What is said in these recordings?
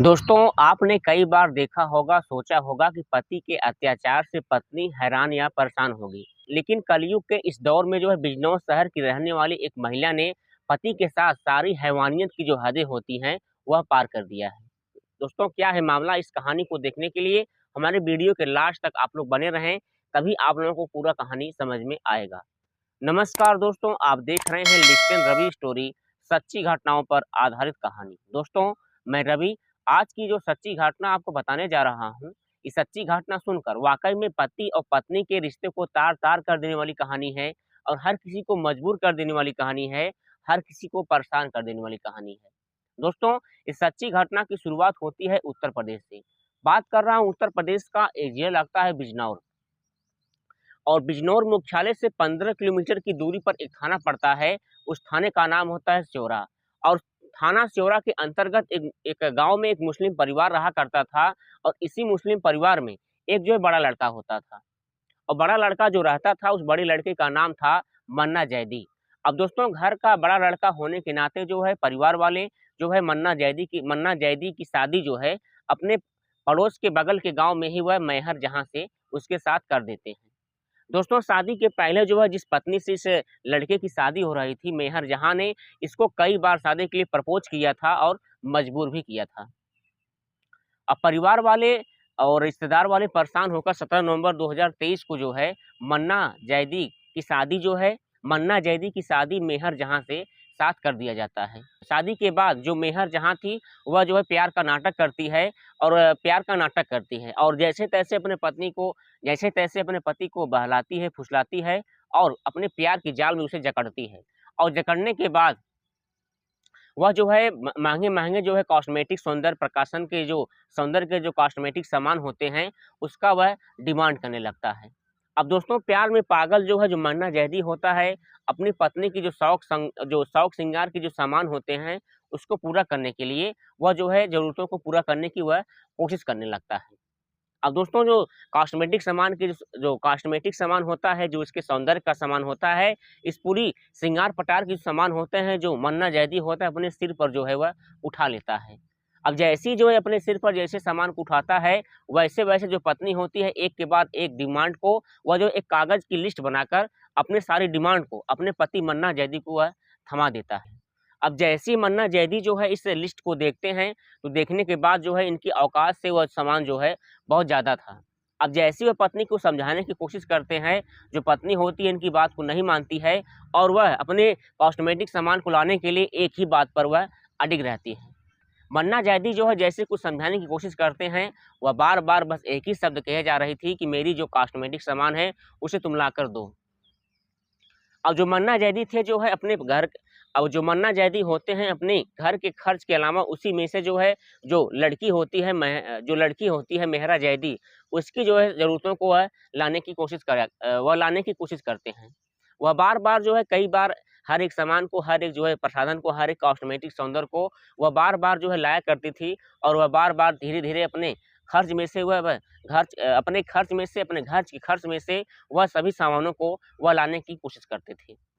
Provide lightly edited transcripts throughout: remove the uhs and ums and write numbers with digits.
दोस्तों, आपने कई बार देखा होगा, सोचा होगा कि पति के अत्याचार से पत्नी हैरान या परेशान होगी। लेकिन कलयुग के इस दौर में जो है बिजनौर शहर की रहने वाली एक महिला ने पति के साथ सारी हैवानियत की जो हदें होती हैं, वह पार कर दिया है। दोस्तों, क्या है मामला? इस कहानी को देखने के लिए हमारे वीडियो के लास्ट तक आप लोग बने रहें, तभी आप लोगों को पूरा कहानी समझ में आएगा। नमस्कार दोस्तों, आप देख रहे हैं लिफ्टन रवि स्टोरी, सच्ची घटनाओं पर आधारित कहानी। दोस्तों, मैं रवि आज की जो सच्ची घटना आपको बताने जा रहा हूँ, इस सच्ची घटना सुनकर वाकई में पति और पत्नी के रिश्ते को तार-तार कर देने वाली कहानी है और हर किसी को मजबूर कर देने वाली कहानी है, हर किसी को परेशान कर देने वाली कहानी है। दोस्तों, इस सच्ची घटना की शुरुआत होती है उत्तर प्रदेश से। बात कर रहा हूँ उत्तर प्रदेश का एक जिला लगता है बिजनौर। और बिजनौर मुख्यालय से 15 किलोमीटर की दूरी पर एक थाना पड़ता है, उस थाने का नाम होता है सियोरा। और थाना सियोरा के अंतर्गत एक एक गाँव में एक मुस्लिम परिवार रहा करता था और इसी मुस्लिम परिवार में एक जो है बड़ा लड़का होता था। और बड़ा लड़का जो रहता था, उस बड़े लड़के का नाम था मन्ना जैदी। अब दोस्तों, घर का बड़ा लड़का होने के नाते जो है परिवार वाले जो है मन्ना जैदी की शादी जो है अपने पड़ोस के बगल के गाँव में ही वह मैहर जहाँ से उसके साथ कर देते हैं। दोस्तों, शादी के पहले जो है जिस पत्नी से इस लड़के की शादी हो रही थी, मेहर जहाँ ने इसको कई बार शादी के लिए प्रपोज़ किया था और मजबूर भी किया था। अब परिवार वाले और रिश्तेदार वाले परेशान होकर 17 नवंबर 2023 को जो है मन्ना जैदी की शादी जो है मन्ना जैदी की शादी मेहर जहाँ से साथ कर दिया जाता है। शादी के बाद जो मेहर जहाँ थी, वह जो है प्यार का नाटक करती है और प्यार का नाटक करती है और जैसे-तैसे अपने पति को बहलाती है, फुसलाती है और अपने प्यार के जाल में उसे जकड़ती है। और जकड़ने के बाद वह जो है महँगे-महँगे जो है कॉस्मेटिक सौंदर्य के जो कॉस्मेटिक सामान होते हैं, उसका वह डिमांड करने लगता है। अब दोस्तों, प्यार में पागल जो है, जो मन्ना जैदी होता है, अपनी पत्नी की जो शौक श्रृंगार के जो सामान होते हैं, उसको पूरा करने के लिए वह जो है ज़रूरतों को पूरा करने की वह कोशिश करने लगता है। अब दोस्तों, जो कॉस्मेटिक सामान होता है, जो इसके सौंदर्य का सामान होता है, इस पूरी श्रृंगार पटार के सामान होते हैं, जो मन्ना जैदी होता है, अपने सिर पर जो है वह उठा लेता है। अब जैसे ही जो है अपने सिर पर जैसे सामान को उठाता है, वैसे-वैसे जो पत्नी होती है, एक के बाद एक डिमांड को वह जो एक कागज़ की लिस्ट बनाकर अपने सारी डिमांड को अपने पति मन्ना जैदी को वह थमा देता है। अब जैसे ही मन्ना जैदी जो है इस लिस्ट को देखते हैं, तो देखने के बाद जो है इनकी औकात से वह सामान जो है बहुत ज़्यादा था। अब जैसे ही वह पत्नी को समझाने की कोशिश करते हैं, जो पत्नी होती है इनकी बात को नहीं मानती है और वह अपने कॉस्मेटिक सामान को लाने के लिए एक ही बात पर वह अडिग रहती है। मन्ना जैदी जो है जैसे कुछ समझाने की कोशिश करते हैं, वह बार-बार बस एक ही शब्द कहे जा रही थी कि मेरी जो कॉस्मेटिक सामान है, उसे तुम लाकर दो। अब जो मन्ना जैदी थे जो है अपने घर अब जो मन्ना जैदी होते हैं अपने घर के खर्च के अलावा उसी में से जो है जो लड़की होती है मेहरा जैदी, उसकी जो है ज़रूरतों को वह लाने की कोशिश करते हैं। वह बार-बार जो है कई बार हर एक सामान को, हर एक जो है प्रसाधन को, हर एक कॉस्मेटिक सौंदर्य को वह बार-बार जो है लाया करती थी और वह बार-बार धीरे-धीरे अपने खर्च में से अपने खर्च में से अपने घर के खर्च में से वह सभी सामानों को वह लाने की कोशिश करते थे।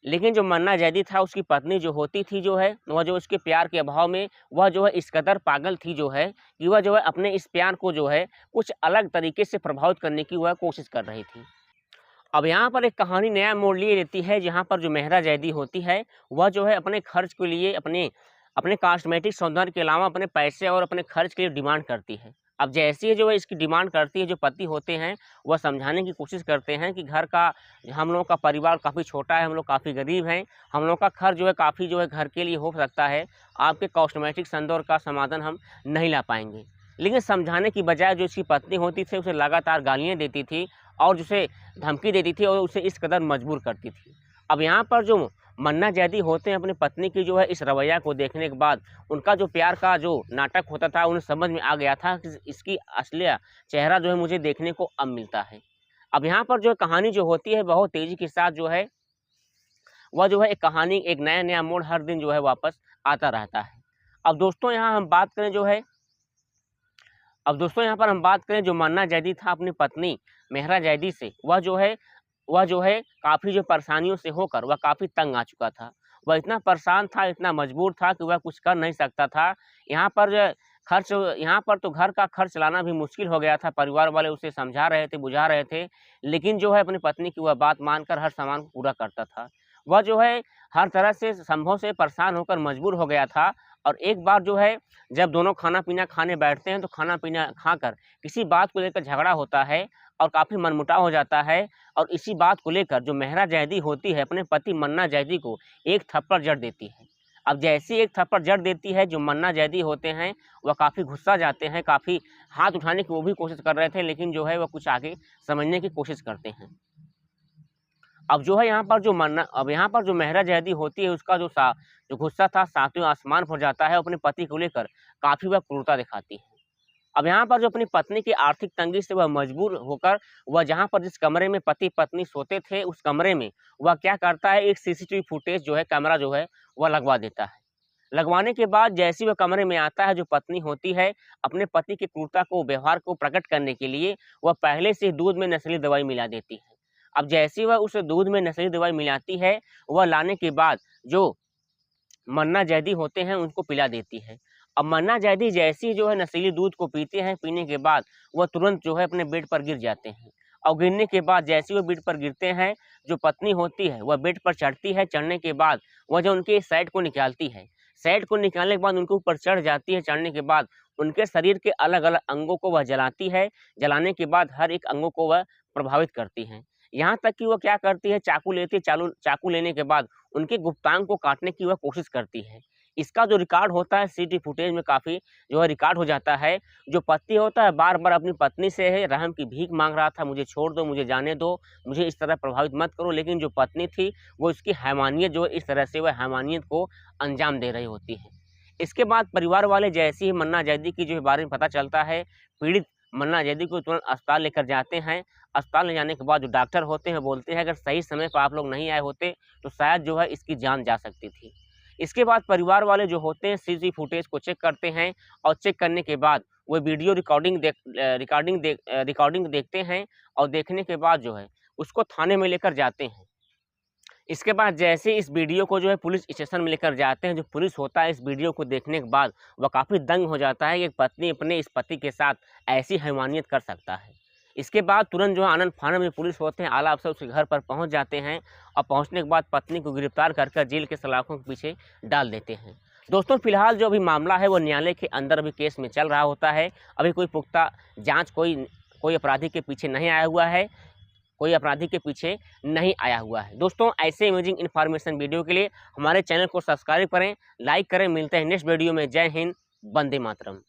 लेकिन जो मन्ना जैदी था, उसकी पत्नी जो होती थी जो है, वह जो उसके प्यार के अभाव में वह जो है इस कदर पागल थी जो है, कि वह जो है अपने इस प्यार को जो है कुछ अलग तरीके से प्रभावित करने की वह कोशिश कर रही थी। अब यहाँ पर एक कहानी नया मोड़ लिए लेती है, जहाँ पर जो मेहरा जैदी होती है, वह जो है अपने खर्च के लिए अपने अपने कॉस्मेटिक सौंदर्य के अलावा अपने पैसे और अपने खर्च के लिए डिमांड करती है। अब जैसे ही जो है इसकी डिमांड करती है, जो पति होते हैं, वह समझाने की कोशिश करते हैं कि हम लोगों का परिवार काफ़ी छोटा है, हम लोग काफ़ी गरीब हैं, हम लोग का खर्च जो है काफ़ी जो है घर के लिए हो सकता है, आपके कॉस्मेटिक सौंदर्य का समाधान हम नहीं ला पाएँगे। लेकिन समझाने की बजाय जो इसकी पत्नी होती थी, उसे लगातार गालियाँ देती थी और उसे धमकी देती थी और उसे इस कदर मजबूर करती थी। अब यहाँ पर जो मन्ना जैदी होते हैं, अपनी पत्नी की जो है इस रवैया को देखने के बाद उनका जो प्यार का जो नाटक होता था, उन्हें समझ में आ गया था कि इसकी असलियत चेहरा जो है मुझे देखने को अब मिलता है। अब यहाँ पर जो कहानी जो होती है बहुत तेज़ी के साथ जो है वह जो है एक नया-नया मोड़ हर दिन जो है वापस आता रहता है। अब दोस्तों, यहाँ पर हम बात करें जो मन्ना जैदी था अपनी पत्नी मेहरा जैदी से, वह जो है काफ़ी जो परेशानियों से होकर वह काफ़ी तंग आ चुका था। वह इतना परेशान था, इतना मजबूर था कि वह कुछ कर नहीं सकता था। यहाँ पर जो है खर्च यहाँ पर तो घर का खर्च चलाना भी मुश्किल हो गया था। परिवार वाले उसे समझा रहे थे, बुझा रहे थे, लेकिन जो है अपनी पत्नी की वह बात मानकर हर सामान को पूरा करता था। वह जो है हर तरह से संभव से परेशान होकर मजबूर हो गया था और एक बार जो है जब दोनों खाना-पीना खाने बैठते हैं तो खाना-पीना खाकर किसी बात को लेकर झगड़ा होता है और काफ़ी मनमुटाव हो जाता है और इसी बात को लेकर जो मेहरा जैदी होती है अपने पति मन्ना जैदी को एक थप्पड़ जड़ देती है। अब जैसे ही एक थप्पड़ जड़ देती है, जो मन्ना जैदी होते हैं वह काफ़ी गुस्सा जाते हैं, काफ़ी हाथ उठाने की वो भी कोशिश कर रहे थे, लेकिन जो है वह कुछ आगे समझने की कोशिश करते हैं। अब जो है यहाँ पर जो मेहरा जैदी होती है उसका जो गुस्सा था सातवें आसमान पर जाता है, अपने पति को लेकर काफ़ी वह क्रूरता दिखाती है। अब यहाँ पर जो अपनी पत्नी की आर्थिक तंगी से वह मजबूर होकर वह जहाँ पर जिस कमरे में पति-पत्नी सोते थे उस कमरे में वह क्या करता है, एक सीसीटीवी फुटेज जो है कैमरा जो है वह लगवा देता है। लगवाने के बाद जैसे ही वह कमरे में आता है, जो पत्नी होती है अपने पति की क्रूरता को व्यवहार को प्रकट करने के लिए वह पहले से दूध में नशीली दवाई मिला देती है। अब जैसे ही वह उस दूध में नशीली दवाई मिलाती है, वह लाने के बाद जो मन्ना जैदी होते हैं उनको पिला देती है। अब मन्ना जैदी जैसे ही जो है नशीली दूध को पीते हैं, पीने के बाद वह तुरंत जो है अपने बेड पर गिर जाते हैं और गिरने के बाद जैसे ही वो बेड पर गिरते हैं, जो पत्नी होती है वह बेड पर चढ़ती है, चढ़ने के बाद वह जो उनके शर्ट को निकालती है, शर्ट को निकालने के बाद उनके ऊपर चढ़ जाती है, चढ़ने के बाद उनके शरीर के अलग-अलग अंगों को वह जलाती है, जलाने के बाद हर एक अंगों को वह प्रभावित करती हैं। यहाँ तक कि वो क्या करती है, चाकू लेती है, चाकू लेने के बाद उनके गुप्तांग को काटने की वह कोशिश करती है। इसका जो रिकॉर्ड होता है सीसीटीवी फुटेज में काफ़ी जो है रिकॉर्ड हो जाता है। जो पति होता है बार-बार अपनी पत्नी से है रहम की भीख माँग रहा था, मुझे छोड़ दो, मुझे जाने दो, मुझे इस तरह प्रभावित मत करो। लेकिन जो पत्नी थी वो इसकी हैवानियत जो है इस तरह से वह हैवानियत को अंजाम दे रही होती है। इसके बाद परिवार वाले जैसे ही मन्ना जैदी की जो है बारे में पता चलता है, पीड़ित मन्ना जैदी को तुरंत अस्पताल लेकर जाते हैं। अस्पताल ले जाने के बाद जो डॉक्टर होते हैं बोलते हैं अगर सही समय पर आप लोग नहीं आए होते तो शायद जो है इसकी जान जा सकती थी। इसके बाद परिवार वाले जो होते हैं सीसीटीवी फुटेज को चेक करते हैं और चेक करने के बाद वो वीडियो रिकॉर्डिंग देखते हैं और देखने के बाद जो है उसको थाने में लेकर जाते हैं। इसके बाद जैसे इस वीडियो को जो है पुलिस स्टेशन में लेकर जाते हैं, जो पुलिस होता है इस वीडियो को देखने के बाद वह काफ़ी दंग हो जाता है कि एक पत्नी अपने इस पति के साथ ऐसी हैवानियत कर सकता है। इसके बाद तुरंत जो है आनन-फानन में पुलिस होते हैं, आला अफ़सर उसके घर पर पहुंच जाते हैं और पहुंचने के बाद पत्नी को गिरफ्तार कर जेल के सलाखों के पीछे डाल देते हैं। दोस्तों फिलहाल जो अभी मामला है वो न्यायालय के अंदर अभी केस में चल रहा होता है। अभी कोई पुख्ता जाँच कोई अपराधी के पीछे नहीं आया हुआ है, कोई अपराधी के पीछे नहीं आया हुआ है। दोस्तों ऐसे इमेजिंग इन्फॉर्मेशन वीडियो के लिए हमारे चैनल को सब्सक्राइब करें, लाइक करें। मिलते हैं नेक्स्ट वीडियो में। जय हिंद, वंदे मातरम।